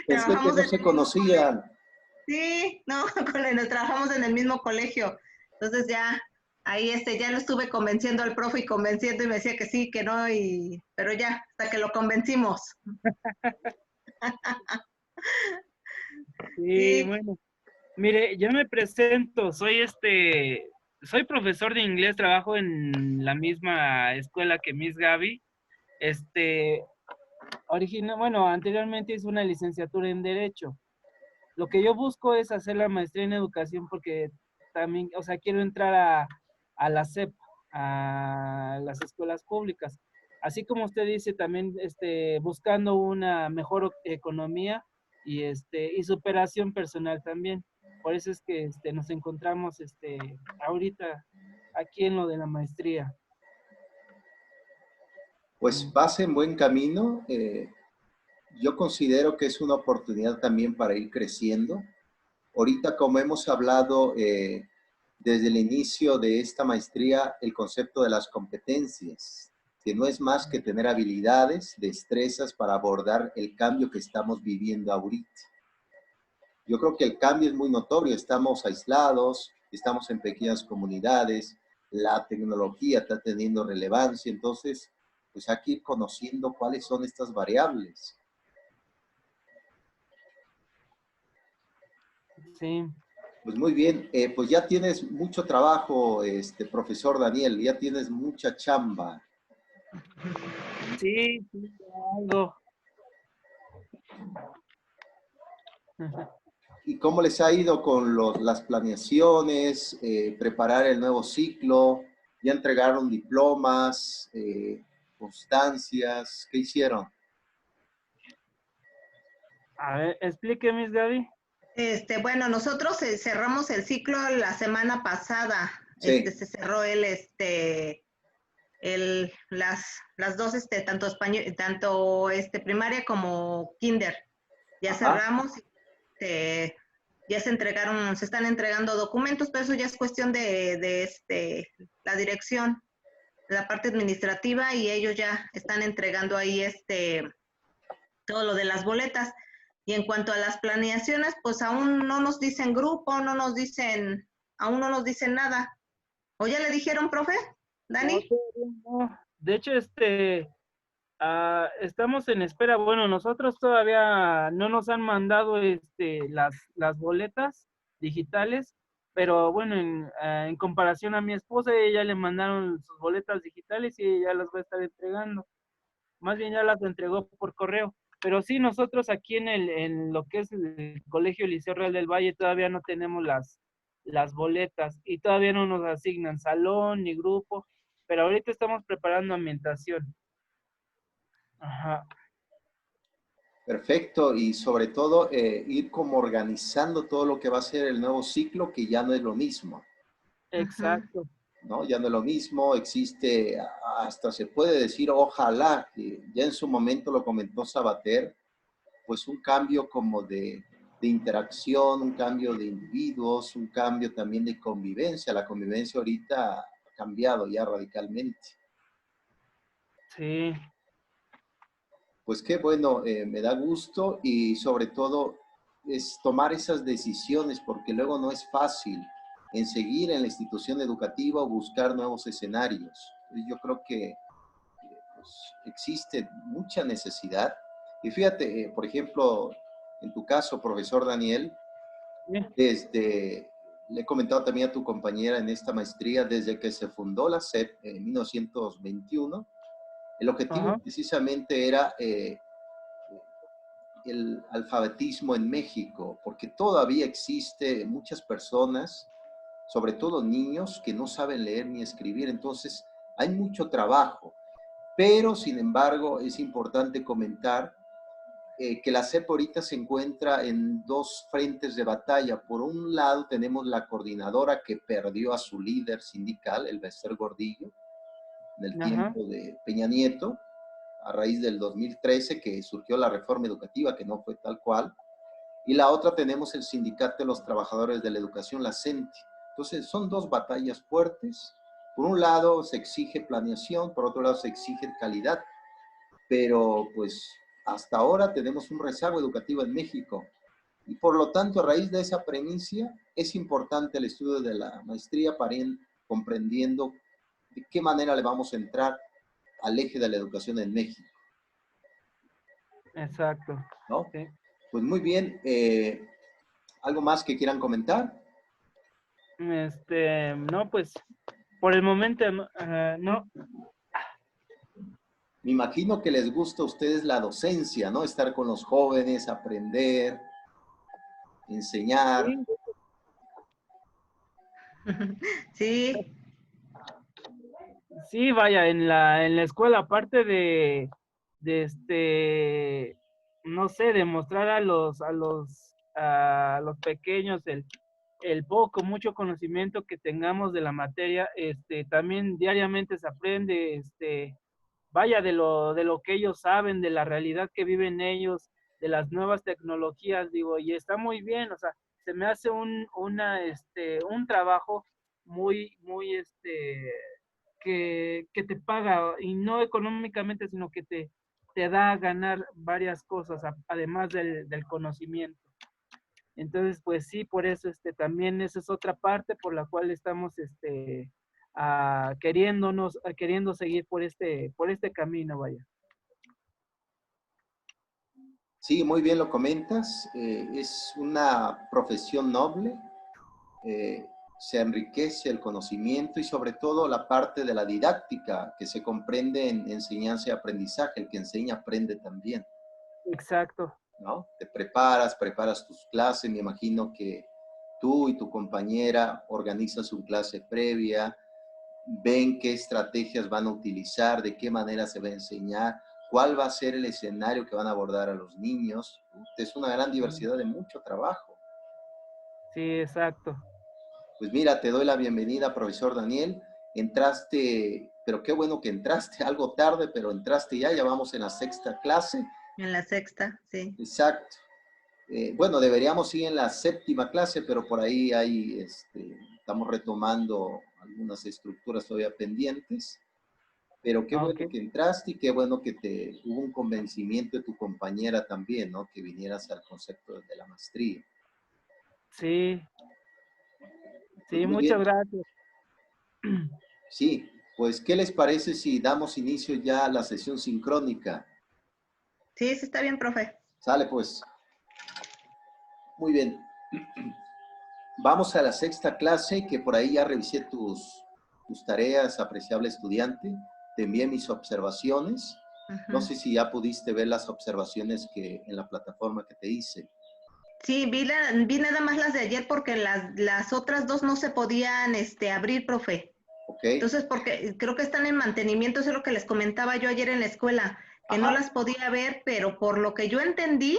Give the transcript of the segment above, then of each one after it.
Pensé que Trabajamos no en se el mismo colegio. conocían. Sí, no, trabajamos en el mismo colegio. Entonces ya, ahí ya lo estuve convenciendo al profe y convenciendo y me decía que sí, que no, pero ya, hasta que lo convencimos. Sí, Sí, bueno. Mire, yo me presento, soy profesor de inglés, trabajo en la misma escuela que Miss Gaby. Este, bueno, anteriormente hice una licenciatura en Derecho. Lo que yo busco es hacer la maestría en educación porque también, o sea, quiero entrar a la SEP, a las escuelas públicas. Así como usted dice, también buscando una mejor economía y superación personal también. Por eso es que nos encontramos ahorita aquí en lo de la maestría. Pues vas en buen camino. Yo considero que es una oportunidad también para ir creciendo. Ahorita, como hemos hablado desde el inicio de esta maestría, el concepto de las competencias, que no es más que tener habilidades, destrezas para abordar el cambio que estamos viviendo ahorita. Yo creo que el cambio es muy notorio, estamos aislados, estamos en pequeñas comunidades, la tecnología está teniendo relevancia, entonces, pues hay que ir conociendo cuáles son estas variables. Sí, Pues muy bien, pues ya tienes mucho trabajo, profesor Daniel, ya tienes mucha chamba. sí, sí, algo. ¿Y cómo les ha ido con las planeaciones, preparar el nuevo ciclo? ¿Ya entregaron diplomas, constancias? ¿Qué hicieron? A ver, explíqueme, Gaby. bueno, nosotros cerramos el ciclo la semana pasada. Sí. Se cerró las dos, tanto español, tanto primaria como kinder. Ya Ajá. cerramos, ya se están entregando documentos, pero eso ya es cuestión de la dirección, de la parte administrativa, y ellos ya están entregando ahí todo lo de las boletas. Y en cuanto a las planeaciones, pues aún no nos dicen grupo, aún no nos dicen nada. ¿O ya le dijeron, profe? No, ¿Dani? todavía no. De hecho, estamos en espera. Bueno, nosotros todavía no nos han mandado las boletas digitales, pero bueno, en comparación a mi esposa, ella ya le mandaron sus boletas digitales y ella las va a estar entregando. Más bien ya las entregó por correo. Pero sí, nosotros aquí en lo que es el Colegio Liceo Real del Valle todavía no tenemos las boletas y todavía no nos asignan salón ni grupo, pero ahorita estamos preparando ambientación. Ajá, Perfecto, y sobre todo ir como organizando todo lo que va a ser el nuevo ciclo, que ya no es lo mismo, Ujú. exacto. ¿no? Ya no es lo mismo, existe, hasta se puede decir, ojalá, que ya en su momento lo comentó Sabater, pues un cambio como de interacción, un cambio de individuos, un cambio también de convivencia. La convivencia ahorita ha cambiado ya radicalmente. Sí, Pues qué bueno, me da gusto y sobre todo es tomar esas decisiones porque luego no es fácil en seguir en la institución educativa o buscar nuevos escenarios. Yo creo que pues, existe mucha necesidad. Y fíjate, por ejemplo, en tu caso, profesor Daniel, sí, desde, le he comentado también a tu compañera en esta maestría, desde que se fundó la SEP en 1921, el objetivo ajá, precisamente era el alfabetismo en México, porque todavía existe muchas personas, sobre todo niños, que no saben leer ni escribir, entonces hay mucho trabajo, pero sin embargo es importante comentar que la CEP ahorita se encuentra en dos frentes de batalla. Por un lado tenemos la coordinadora que perdió a su líder sindical, el Bester Gordillo, en el ajá, tiempo de Peña Nieto, a raíz del 2013 que surgió la reforma educativa, que no fue tal cual, y la otra tenemos el Sindicato de los Trabajadores de la Educación, la CENTE. Entonces son dos batallas fuertes. Por un lado se exige planeación, por otro lado se exige calidad, pero pues hasta ahora tenemos un rezago educativo en México. Y por lo tanto, a raíz de esa premisa, es importante el estudio de la maestría para ir comprendiendo de qué manera le vamos a entrar al eje de la educación en México, Exacto. ¿no? Sí. Pues muy bien. ¿Algo más que quieran comentar? No, pues por el momento no. Me imagino que les gusta a ustedes la docencia, ¿no? Estar con los jóvenes, aprender, enseñar. Sí, Sí, sí, vaya, en la escuela, aparte de no sé, demostrar a los pequeños el poco, mucho conocimiento que tengamos de la materia, también diariamente se aprende, vaya, de lo que ellos saben, de la realidad que viven ellos, de las nuevas tecnologías, digo, y está muy bien, o sea, se me hace un trabajo muy, que te paga, y no económicamente, sino que te da a ganar varias cosas, además del conocimiento. Entonces, pues sí, por eso también esa es otra parte por la cual estamos queriendo seguir por este camino, vaya. Sí, muy bien lo comentas. Es una profesión noble. Se enriquece el conocimiento y sobre todo la parte de la didáctica que se comprende en enseñanza y aprendizaje. El que enseña aprende también, Exacto. ¿no? Te preparas tus clases. Me imagino que tú y tu compañera organizan su clase previa, ven qué estrategias van a utilizar, de qué manera se va a enseñar, cuál va a ser el escenario que van a abordar a los niños. Es una gran diversidad de mucho trabajo. Sí, exacto. Pues mira, te doy la bienvenida, profesor Daniel. Entraste, pero qué bueno que entraste, algo tarde, pero entraste ya vamos en la sexta clase. en la sexta, sí. Exacto. Bueno, deberíamos ir en la séptima clase, pero por ahí estamos retomando algunas estructuras todavía pendientes. Pero qué bueno Ok. que entraste y qué bueno que hubo un convencimiento de tu compañera también, ¿no? Que vinieras al concepto de la maestría. Sí, Pues sí, muy muchas bien. gracias. Sí, pues ¿qué les parece si damos inicio ya a la sesión sincrónica? Sí, sí está bien, profe. Sale pues. Muy bien. Vamos a la sexta clase, que por ahí ya revisé tus tareas, apreciable estudiante. Te envié mis observaciones. No Ujú. sé si ya pudiste ver las observaciones que en la plataforma que te hice. Sí, vi nada más las de ayer porque las otras dos no se podían abrir, profe. ¿Ok? Entonces, porque creo que están en mantenimiento, eso es lo que les comentaba yo ayer en la escuela, que no Ajá. las podía ver, pero por lo que yo entendí,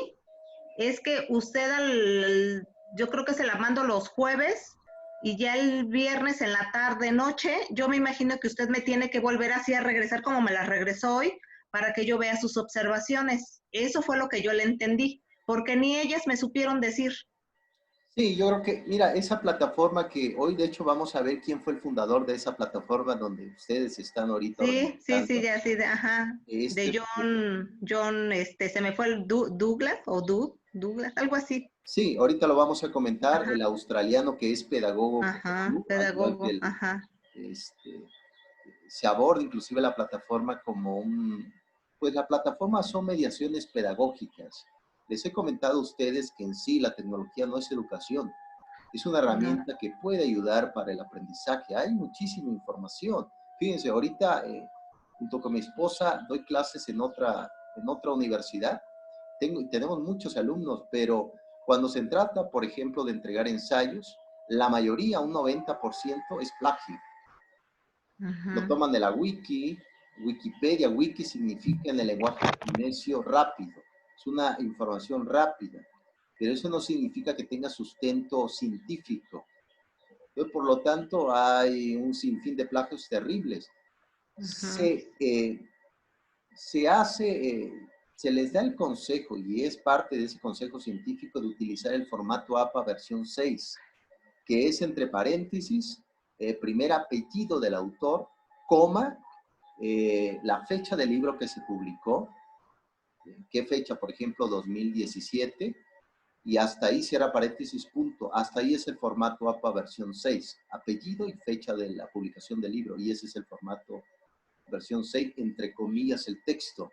es que usted yo creo que se la mando los jueves y ya el viernes en la tarde, noche, yo me imagino que usted me tiene que volver así a regresar como me las regresó hoy para que yo vea sus observaciones. Eso fue lo que yo le entendí, porque ni ellas me supieron decir. Sí, yo creo que, mira, esa plataforma que hoy de hecho vamos a ver quién fue el fundador de esa plataforma donde ustedes están ahorita Sí, sí, sí, organizando. ya, sí, ajá. De Este, John, se me fue el Douglas o Douglas, algo así. sí, ahorita lo vamos a comentar. Ajá, El australiano que es pedagogo como ajá, tú, al igual que pedagogo, ajá. este, se aborda inclusive la plataforma como pues la plataforma son mediaciones pedagógicas. Les he comentado a ustedes que en sí la tecnología no es educación, es una No. herramienta que puede ayudar para el aprendizaje. Hay muchísima información. Fíjense, ahorita junto con mi esposa doy clases en otra universidad. Tenemos muchos alumnos, pero cuando se trata, por ejemplo, de entregar ensayos, la mayoría, un 90%, es plagio. Lo Ajá. toman de la wiki, Wikipedia. Wiki significa en el lenguaje necio rápido. Es una información rápida, pero eso no significa que tenga sustento científico. Entonces, por lo tanto, hay un sinfín de plagios terribles. Ajá. Se hace, se les da el consejo, y es parte de ese consejo científico, de utilizar el formato APA versión 6, que es entre paréntesis, primer apellido del autor, coma, la fecha del libro que se publicó, ¿Qué fecha? Por ejemplo, 2017. Y hasta ahí cierra paréntesis, punto. Hasta ahí es el formato APA versión 6. Apellido y fecha de la publicación del libro. Y ese es el formato versión 6, entre comillas, el texto.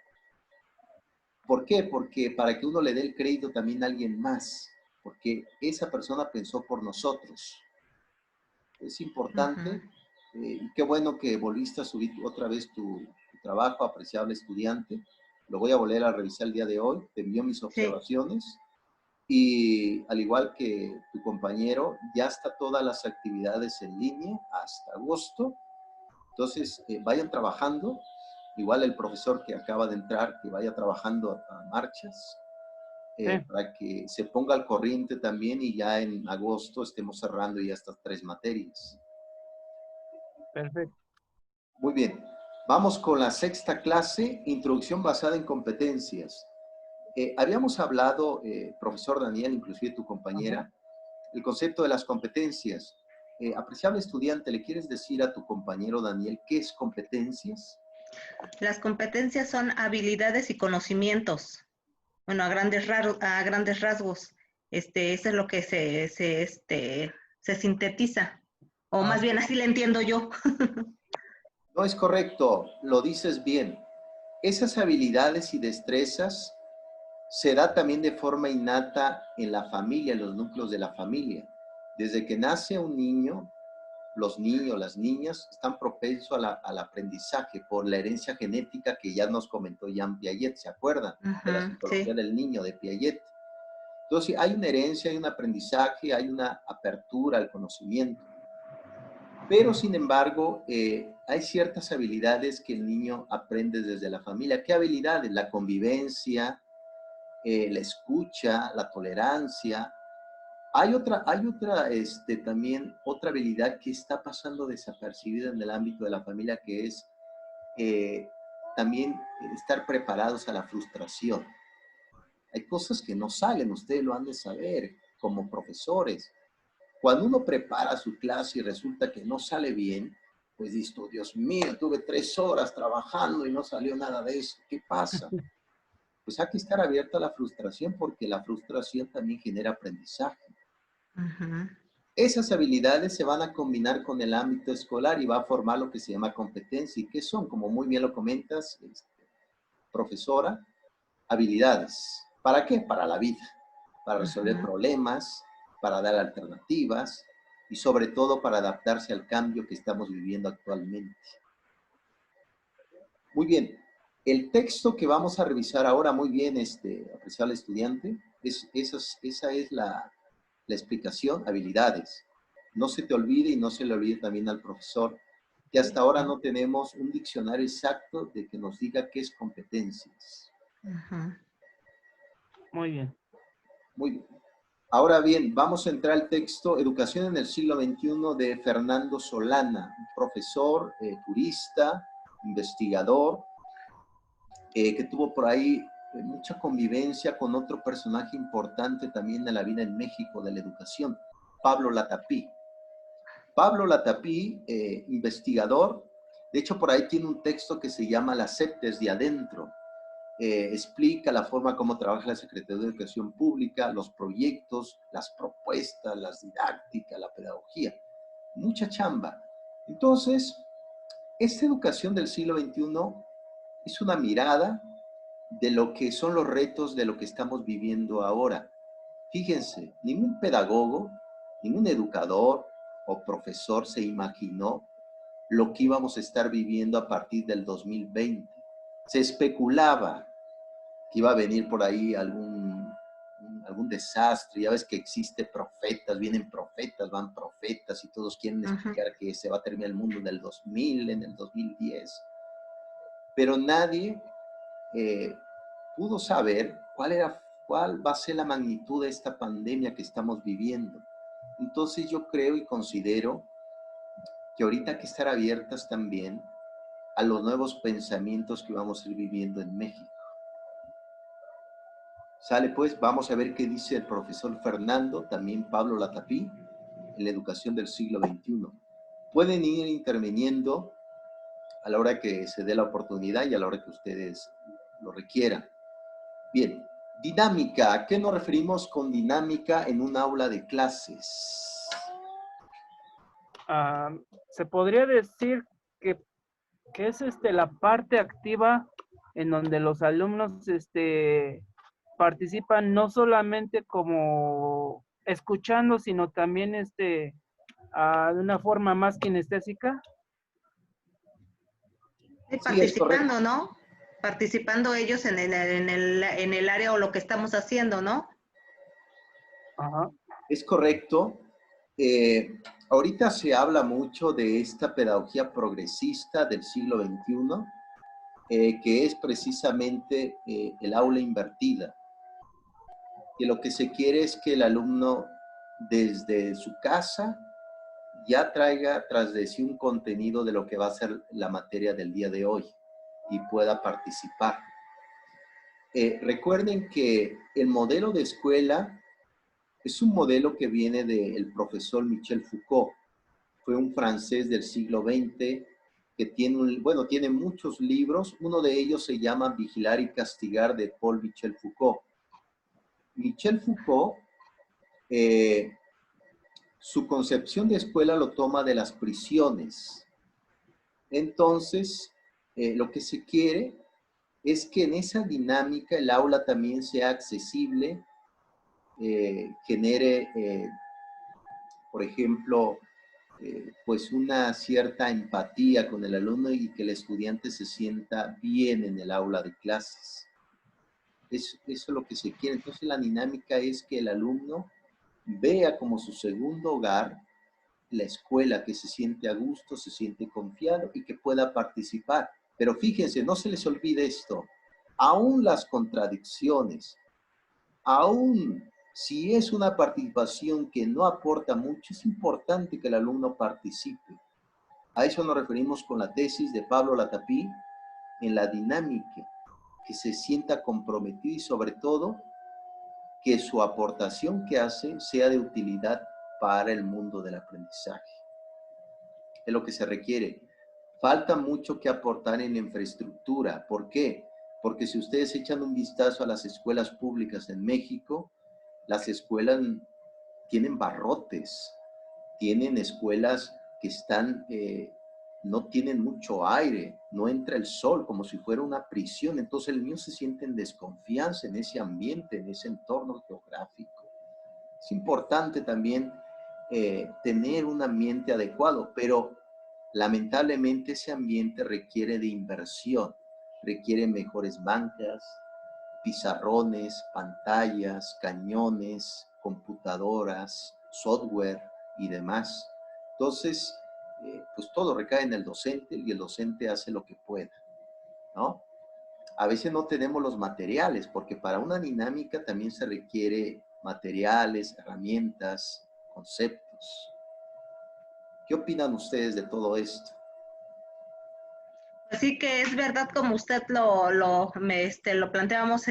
¿Por qué? Porque para que uno le dé el crédito también a alguien más. Porque esa persona pensó por nosotros. Es importante. Y qué bueno que volviste a subir otra vez tu trabajo, apreciable estudiante. Lo voy a volver a revisar el día de hoy. Te envío mis observaciones. Sí. Y al igual que tu compañero, ya está todas las actividades en línea hasta agosto. Entonces, vayan trabajando. Igual el profesor que acaba de entrar, que vaya trabajando a marchas, para que se ponga al corriente también y ya en agosto estemos cerrando ya estas 3 materias. Perfecto. Muy bien. Vamos con la 6ª clase, introducción basada en competencias. Habíamos hablado, profesor Daniel, inclusive tu compañera, el concepto de las competencias. Apreciable estudiante, ¿le quieres decir a tu compañero Daniel qué es competencias? Las competencias son habilidades y conocimientos. Bueno, a grandes rasgos, eso es lo que se sintetiza. O más bien así le entiendo yo. No es correcto, lo dices bien. Esas habilidades y destrezas se da también de forma innata en la familia, en los núcleos de la familia. Desde que nace un niño, los niños, las niñas, están propensos al aprendizaje por la herencia genética que ya nos comentó Jean Piaget, ¿se acuerdan? De la psicología del niño, de Piaget. Entonces, hay una herencia, hay un aprendizaje, hay una apertura al conocimiento. Pero, sin embargo, hay ciertas habilidades que el niño aprende desde la familia. ¿Qué habilidades? La convivencia, la escucha, la tolerancia. Hay también otra habilidad que está pasando desapercibida en el ámbito de la familia, que es también estar preparados a la frustración. Hay cosas que no salen, ustedes lo han de saber como profesores. Cuando uno prepara su clase y resulta que no sale bien, pues dices, Dios mío, tuve 3 horas trabajando y no salió nada de eso. ¿Qué pasa? Pues hay que estar abierto a la frustración porque la frustración también genera aprendizaje. Esas habilidades se van a combinar con el ámbito escolar y va a formar lo que se llama competencia. ¿Y qué son? Como muy bien lo comentas, profesora, habilidades. ¿Para qué? Para la vida, para resolver problemas, para dar alternativas y sobre todo para adaptarse al cambio que estamos viviendo actualmente. Muy bien. El texto que vamos a revisar ahora, muy bien, apreciable estudiante, esa es la explicación, habilidades. No se te olvide y no se le olvide también al profesor que hasta ahora no tenemos un diccionario exacto de que nos diga qué es competencias. Muy bien. Muy bien. Ahora bien, vamos a entrar al texto Educación en el siglo XXI de Fernando Solana, un profesor, jurista, investigador, que tuvo por ahí mucha convivencia con otro personaje importante también de la vida en México de la educación, Pablo Latapí. Pablo Latapí, investigador, de hecho por ahí tiene un texto que se llama La SEP desde adentro. Explica la forma como trabaja la Secretaría de Educación Pública, los proyectos, las propuestas, las didácticas, la pedagogía. Mucha chamba. Entonces, esta educación del siglo XXI es una mirada de lo que son los retos de lo que estamos viviendo ahora. Fíjense, ningún pedagogo, ningún educador o profesor se imaginó lo que íbamos a estar viviendo a partir del 2020. Se especulaba que iba a venir por ahí algún desastre. Ya ves que existe profetas, vienen profetas, van profetas y todos quieren explicar que se va a terminar el mundo en el 2000, en el 2010. Pero nadie pudo saber cuál va a ser la magnitud de esta pandemia que estamos viviendo. Entonces yo creo y considero que ahorita hay que estar abiertas también a los nuevos pensamientos que vamos a ir viviendo en México. Sale pues, vamos a ver qué dice el profesor Fernando, también Pablo Latapí, en la educación del siglo XXI. Pueden ir interviniendo a la hora que se dé la oportunidad y a la hora que ustedes lo requieran. Bien, dinámica. ¿A qué nos referimos con dinámica en un aula de clases? Ah, se podría decir que, que es la parte activa en donde los alumnos participan no solamente como escuchando, sino también de una forma más kinestésica. Sí, Sí, es correcto. participando, ¿no? Participando ellos en el área o lo que estamos haciendo, ¿no? Ajá. Es correcto. Ahorita se habla mucho de esta pedagogía progresista del siglo XXI, que es precisamente el aula invertida, que lo que se quiere es que el alumno desde su casa ya traiga tras de sí un contenido de lo que va a ser la materia del día de hoy y pueda participar. Recuerden que el modelo de escuela es un modelo que viene del profesor Michel Foucault. Fue un francés del siglo XX que tiene muchos libros. Uno de ellos se llama Vigilar y Castigar, de Paul Michel Foucault. Michel Foucault, eh, su concepción de escuela lo toma de las prisiones. Entonces, lo que se quiere es que en esa dinámica el aula también sea accesible, genere, por ejemplo, pues una cierta empatía con el alumno y que el estudiante se sienta bien en el aula de clases. Eso es lo que se quiere. Entonces la dinámica es que el alumno vea como su segundo hogar la escuela, que se siente a gusto, se siente confiado y que pueda participar. Pero fíjense, no se les olvide esto, aún las contradicciones, aún si es una participación que no aporta mucho, es importante que el alumno participe. A eso nos referimos con la tesis de Pablo Latapí, en la dinámica, que se sienta comprometido y sobre todo que su aportación que hace sea de utilidad para el mundo del aprendizaje. Es lo que se requiere. Falta mucho que aportar en infraestructura. ¿Por qué? Porque si ustedes echan un vistazo a las escuelas públicas en México, las escuelas tienen barrotes, tienen escuelas que no tienen mucho aire, no entra el sol, como si fuera una prisión. Entonces el niño se siente en desconfianza en ese ambiente, en ese entorno geográfico. Es importante también tener un ambiente adecuado, pero lamentablemente ese ambiente requiere de inversión, requiere mejores bancas, pizarrones, pantallas, cañones, computadoras, software y demás. Entonces, pues todo recae en el docente y el docente hace lo que pueda, ¿no? A veces no tenemos los materiales, porque para una dinámica también se requiere materiales, herramientas, conceptos. ¿Qué opinan ustedes de todo esto? Así que es verdad como usted lo planteamos,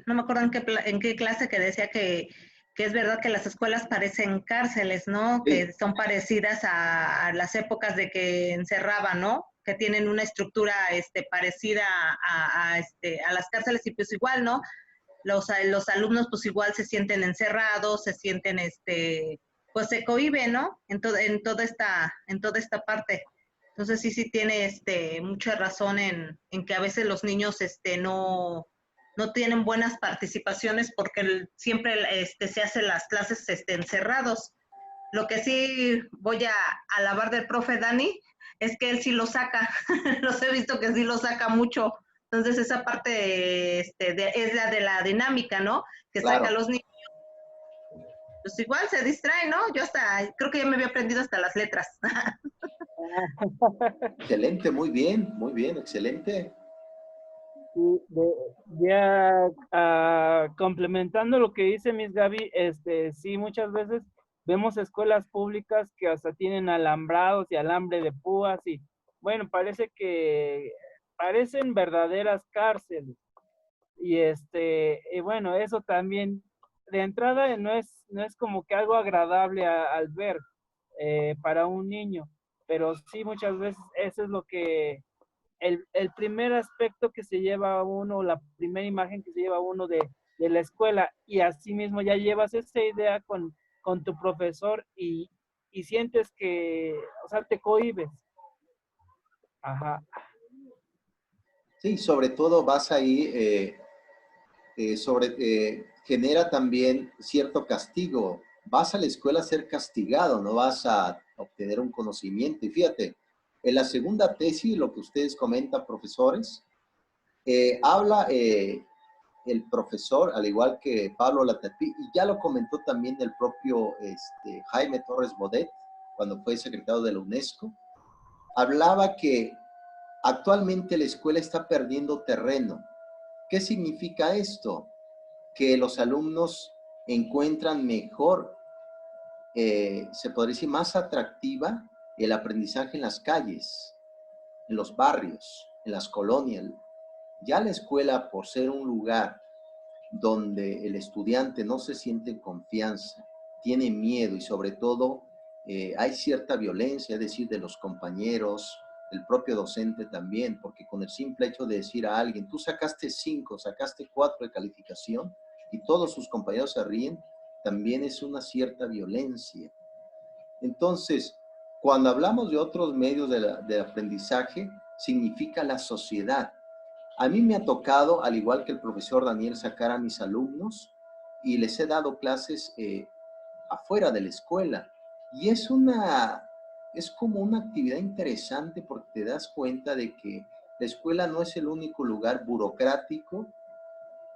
no me acuerdo en qué clase que decía que es verdad que las escuelas parecen cárceles, ¿no? Sí, Que son parecidas a las épocas de que encerraban, ¿no? Que tienen una estructura parecida a las cárceles y pues igual, ¿no? Los alumnos pues igual se sienten encerrados, se sienten, pues se cohiben, ¿no? En toda esta parte. Entonces sí tiene mucha razón en que a veces los niños no tienen buenas participaciones porque siempre se hacen las clases encerrados. Lo que sí voy a alabar del profe Dani es que él sí lo saca, los he visto que sí lo saca mucho. Entonces esa parte es la de la dinámica, ¿no? Que saca a claro. los niños. Pues igual se distrae, ¿no? Yo creo que ya me había aprendido hasta las letras. Excelente, muy bien, excelente. Y ya complementando lo que dice Miss Gaby, sí, muchas veces vemos escuelas públicas que hasta tienen alambrados y alambre de púas y bueno, parecen verdaderas cárceles. Y bueno, eso también de entrada no es como que algo agradable al ver para un niño, pero sí muchas veces eso es el primer aspecto que se lleva uno, la primera imagen que se lleva uno de la escuela, y así mismo ya llevas esa idea con tu profesor y sientes que, o sea, te cohibes. Ajá. Sí, sobre todo vas ahí, genera también cierto castigo. Vas a la escuela a ser castigado, no vas a obtener un conocimiento. Y fíjate, en la segunda tesis, lo que ustedes comentan, profesores, habla el profesor, al igual que Pablo Latapí, y ya lo comentó también el propio Jaime Torres Bodet, cuando fue secretario de la UNESCO, hablaba que actualmente la escuela está perdiendo terreno. ¿Qué significa esto? Que los alumnos encuentran mejor, se podría decir, más atractiva el aprendizaje en las calles, en los barrios, en las colonias. Ya la escuela, por ser un lugar donde el estudiante no se siente en confianza, tiene miedo y sobre todo hay cierta violencia, es decir, de los compañeros, del propio docente también, porque con el simple hecho de decir a alguien, tú sacaste 5, sacaste 4 de calificación y todos sus compañeros se ríen, también es una cierta violencia. Entonces, cuando hablamos de otros medios de aprendizaje, significa la sociedad. A mí me ha tocado, al igual que el profesor Daniel, sacar a mis alumnos y les he dado clases afuera de la escuela. Y es como una actividad interesante porque te das cuenta de que la escuela no es el único lugar burocrático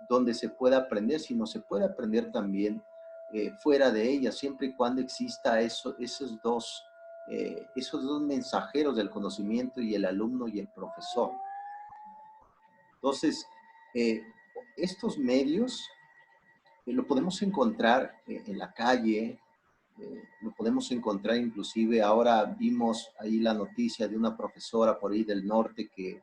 donde se pueda aprender, sino se puede aprender también fuera de ella, siempre y cuando exista esos dos mensajeros del conocimiento y el alumno y el profesor. Entonces, eh, estos medios lo podemos encontrar en la calle, lo podemos encontrar inclusive, ahora vimos ahí la noticia de una profesora por ahí del norte que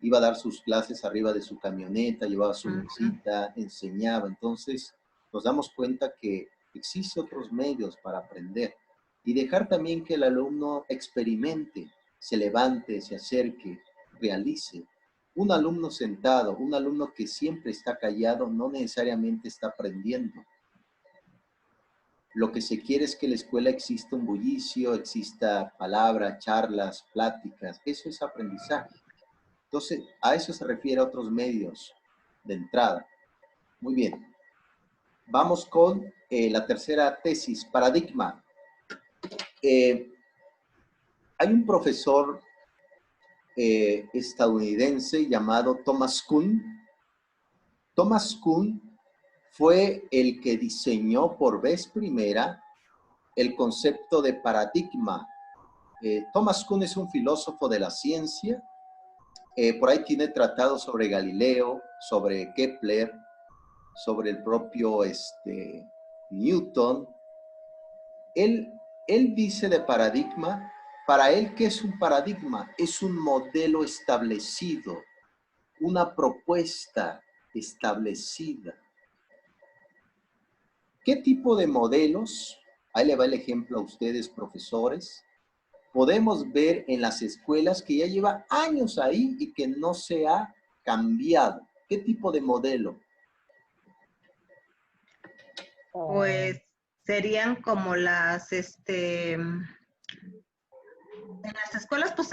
iba a dar sus clases arriba de su camioneta, llevaba su mesita, enseñaba. Entonces, nos damos cuenta que existen otros medios para aprender y dejar también que el alumno experimente, se levante, se acerque, realice. Un alumno sentado, un alumno que siempre está callado, no necesariamente está aprendiendo. Lo que se quiere es que en la escuela exista un bullicio, exista palabra, charlas, pláticas. Eso es aprendizaje. Entonces, a eso se refiere a otros medios de entrada. Muy bien. Vamos con la tercera tesis, paradigma. Hay un profesor estadounidense llamado Thomas Kuhn. Thomas Kuhn fue el que diseñó por vez primera el concepto de paradigma. Thomas Kuhn es un filósofo de la ciencia. Por ahí tiene tratados sobre Galileo, sobre Kepler, sobre el propio Newton. Él dice de paradigma, para él, ¿qué es un paradigma? Es un modelo establecido, una propuesta establecida. ¿Qué tipo de modelos? Ahí le va el ejemplo a ustedes, profesores. Podemos ver en las escuelas que ya lleva años ahí y que no se ha cambiado. ¿Qué tipo de modelo? Pues serían como en las escuelas, pues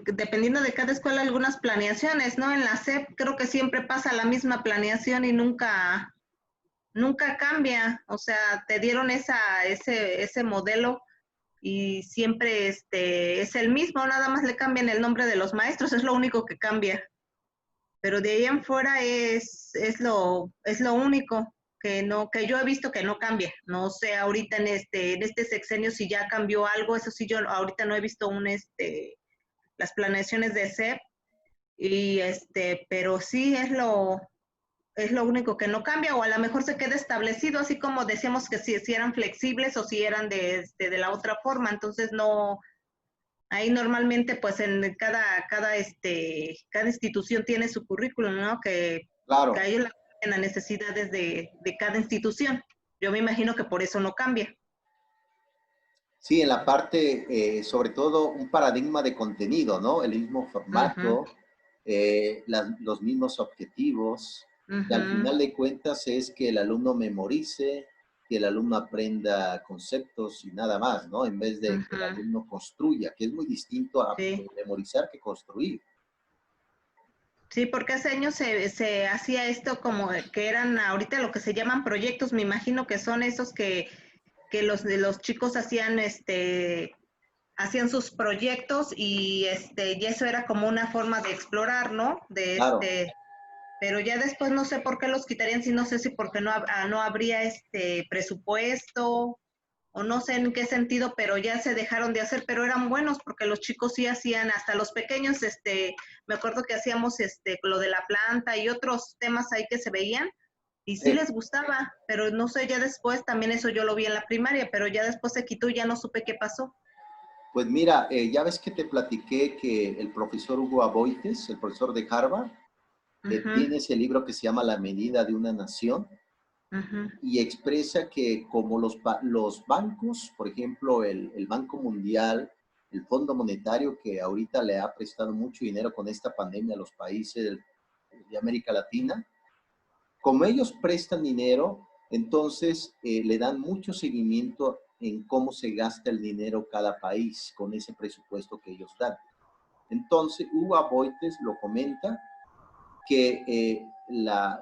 dependiendo de cada escuela, algunas planeaciones, ¿no? En la SEP creo que siempre pasa la misma planeación y nunca cambia. O sea, te dieron ese modelo y siempre es el mismo, nada más le cambian el nombre de los maestros, es lo único que cambia. Pero de ahí en fuera es lo único que yo he visto que no cambia. No sé ahorita en este sexenio si ya cambió algo, eso sí, yo ahorita no he visto las planeaciones de CEP, y pero sí es lo único que no cambia, o a lo mejor se queda establecido, así como decíamos que si eran flexibles o si eran de la otra forma. Entonces no, ahí normalmente pues en cada institución tiene su currículum, ¿no? Que Claro, a ellos le cambian las necesidades de cada institución. Yo me imagino que por eso no cambia. sí, en la parte, sobre todo un paradigma de contenido, ¿no? El mismo Ujú. formato, los mismos objetivos, y al Ujú, final de cuentas es que el alumno memorice, que el alumno aprenda conceptos y nada más, ¿no? En vez de que el ujú. alumno construya, que es muy distinto a Sí, memorizar que construir. sí, porque hace años se hacía esto como que eran ahorita lo que se llaman proyectos, me imagino que son esos que los chicos hacían hacían sus proyectos y eso era como una forma de explorar, ¿no? Claro. Pero ya después no sé por qué los quitarían, si no sé si porque no habría presupuesto o no sé en qué sentido, pero ya se dejaron de hacer, pero eran buenos porque los chicos sí hacían, hasta los pequeños, me acuerdo que hacíamos lo de la planta y otros temas ahí que se veían y sí Sí. les gustaba, pero no sé, ya después también eso yo lo vi en la primaria, pero ya después se quitó y ya no supe qué pasó. Pues mira, ya ves que te platiqué que el profesor Hugo Aboites, el profesor de Harvard, Ujú, tiene ese libro que se llama La medida de una nación ujú, y expresa que como los bancos, por ejemplo, el Banco Mundial, el Fondo Monetario, que ahorita le ha prestado mucho dinero con esta pandemia a los países de América Latina, como ellos prestan dinero, entonces le dan mucho seguimiento en cómo se gasta el dinero cada país con ese presupuesto que ellos dan. Entonces, Hugo Aboites lo comenta que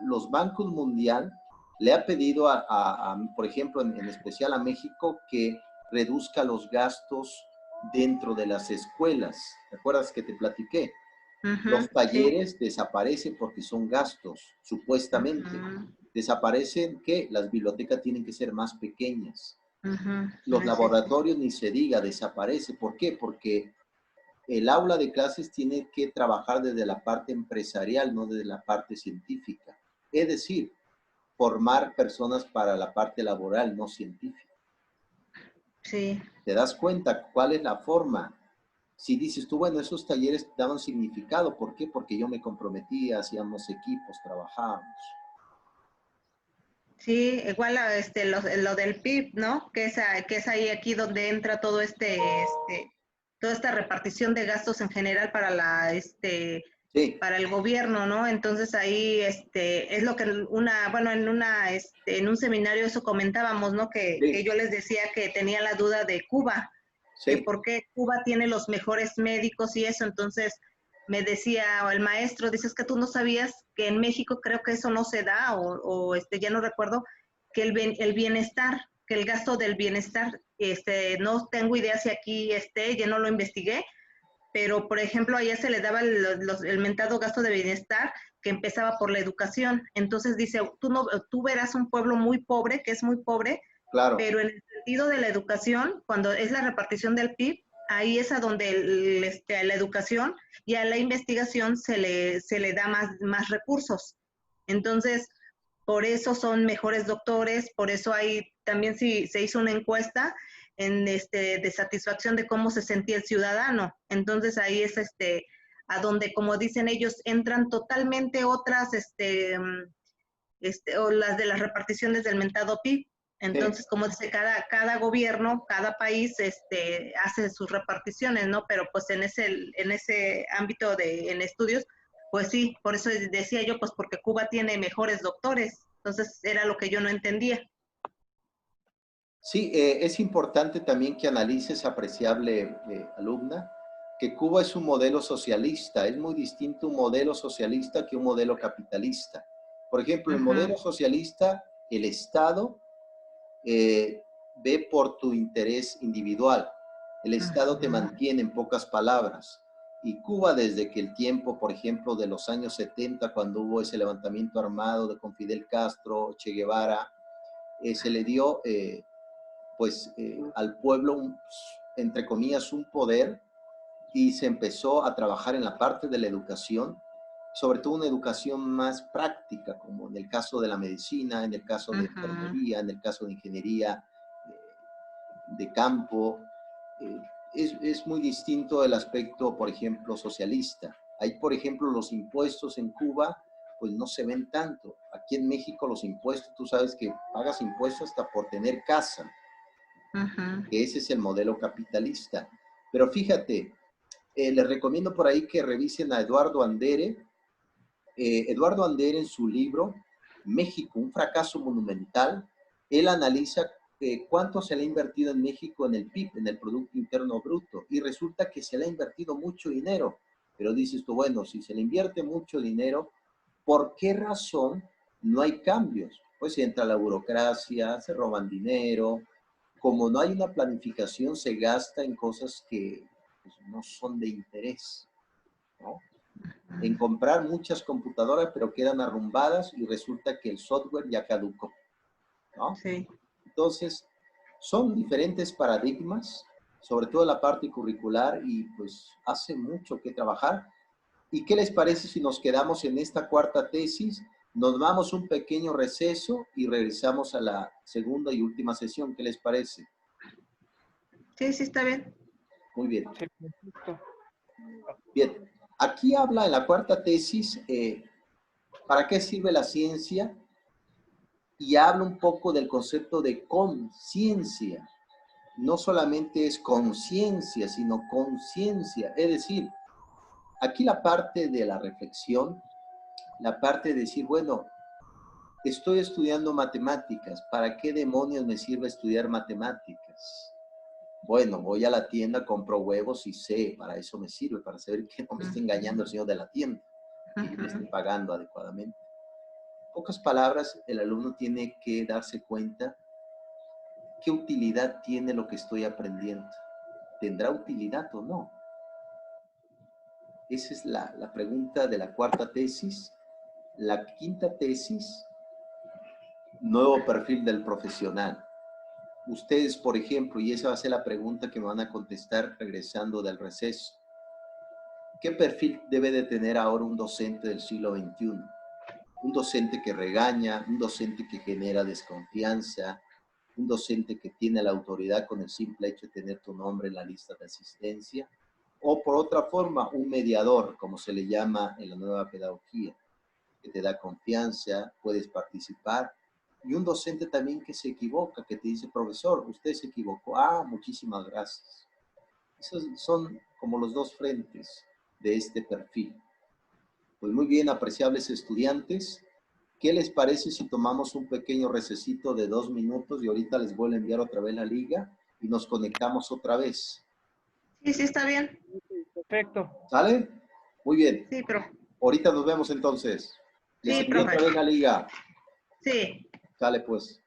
los bancos mundial le ha pedido por ejemplo, en especial a México, que reduzca los gastos dentro de las escuelas. ¿Te acuerdas que te platiqué? ujú, Los sí, talleres desaparecen porque son gastos, supuestamente. ujú, Desaparecen que las bibliotecas tienen que ser más pequeñas. ujú, Los sí, sí, laboratorios ni se diga, desaparece. ¿Por qué? Porque el aula de clases tiene que trabajar desde la parte empresarial, no desde la parte científica. Es decir, formar personas para la parte laboral, no científica. sí. ¿Te das cuenta cuál es la forma? Si dices tú, bueno, esos talleres daban significado, ¿por qué? Porque yo me comprometía, hacíamos equipos, trabajábamos. Sí, igual lo del PIB, ¿no? Que es ahí aquí donde entra todo toda esta repartición de gastos en general para Sí, para el gobierno, ¿no? Entonces ahí, es lo que bueno, en un seminario eso comentábamos, ¿no? Que sí, yo les decía que tenía la duda de Cuba, que sí, por qué Cuba tiene los mejores médicos y eso, entonces me decía o el maestro, dices que tú no sabías que en México creo que eso no se da, ya no recuerdo, que el bienestar, que el gasto del bienestar, no tengo idea si aquí ya no lo investigué, pero por ejemplo allá se le daba el mentado gasto de bienestar que empezaba por la educación. Entonces dice, tú verás un pueblo muy pobre, que es muy pobre, claro. pero en el sentido de la educación, cuando es la repartición del PIB, ahí es a donde a la educación y a la investigación se le da más recursos. Entonces, por eso son mejores doctores, por eso hay, también se hizo una encuesta de satisfacción de cómo se sentía el ciudadano. Entonces ahí es a donde, como dicen ellos, entran totalmente otras, o las de las reparticiones del mentado PIB. Sí. Entonces, como dice, cada gobierno, cada país hace sus reparticiones, ¿no? Pero pues en ese ámbito en estudios, pues sí, por eso decía yo, pues porque Cuba tiene mejores doctores. Entonces, era lo que yo no entendía. Sí, es importante también que analices, apreciable alumna, que Cuba es un modelo socialista. Es muy distinto un modelo socialista que un modelo capitalista. Por ejemplo, el Ujú, modelo socialista, el Estado ve por tu interés individual. El Estado te ujú, mantiene en pocas palabras. Y Cuba, desde que el tiempo, por ejemplo, de los años 70, cuando hubo ese levantamiento armado con Fidel Castro, Che Guevara, se le dio pues al pueblo, entre comillas, un poder y se empezó a trabajar en la parte de la educación, sobre todo una educación más práctica, como en el caso de la medicina, en el caso de ujú. enfermería, en el caso de ingeniería de campo. Eh, es muy distinto el aspecto, por ejemplo, socialista. Ahí, por ejemplo, los impuestos en Cuba, pues no se ven tanto. Aquí en México los impuestos, tú sabes que pagas impuestos hasta por tener casa, Ujú, que ese es el modelo capitalista. Pero fíjate, les recomiendo por ahí que revisen a Eduardo Andere. Eduardo Andere, en su libro México, un fracaso monumental, él analiza cuánto se le ha invertido en México en el PIB, en el Producto Interno Bruto, y resulta que se le ha invertido mucho dinero. Pero dices tú, bueno, si se le invierte mucho dinero, ¿por qué razón no hay cambios? Pues entra la burocracia, se roban dinero, como no hay una planificación, se gasta en cosas que pues, no son de interés, ¿no? En comprar muchas computadoras, pero quedan arrumbadas y resulta que el software ya caducó, ¿no? Sí. Entonces, son diferentes paradigmas, sobre todo la parte curricular, y pues hace mucho que trabajar. ¿Y qué les parece si nos quedamos en esta cuarta tesis? Nos damos un pequeño receso y regresamos a la segunda y última sesión. ¿Qué les parece? Sí, sí, está bien. Muy bien. Sí, perfecto. Bien. Aquí habla en la cuarta tesis, ¿para qué sirve la ciencia? Y habla un poco del concepto de conciencia. No solamente es conciencia, sino conciencia. Es decir, aquí la parte de la reflexión, la parte de decir, bueno, estoy estudiando matemáticas, ¿para qué demonios me sirve estudiar matemáticas? Bueno, voy a la tienda, compro huevos y sé, para eso me sirve, para saber que no me está engañando el señor de la tienda, que yo le esté pagando adecuadamente. En pocas palabras, el alumno tiene que darse cuenta qué utilidad tiene lo que estoy aprendiendo. ¿Tendrá utilidad o no? Esa es la pregunta de la cuarta tesis. La quinta tesis, nuevo perfil del profesional. Ustedes, por ejemplo, y esa va a ser la pregunta que me van a contestar regresando del receso. ¿Qué perfil debe de tener ahora un docente del siglo XXI? Un docente que regaña, un docente que genera desconfianza, un docente que tiene la autoridad con el simple hecho de tener tu nombre en la lista de asistencia, o por otra forma, un mediador, como se le llama en la nueva pedagogía, que te da confianza, puedes participar, y un docente también que se equivoca, que te dice, profesor, usted se equivocó, muchísimas gracias. Esos son como los dos frentes de este perfil. Pues muy bien, apreciables estudiantes, ¿qué les parece si tomamos un pequeño recesito de 2 minutos y ahorita les voy a enviar otra vez la liga y nos conectamos otra vez? Sí, sí, está bien. Perfecto. ¿Sale? Muy bien. Sí, profe. Ahorita nos vemos entonces. Les Sí, envío profe. otra vez la liga. Sí. Sale pues.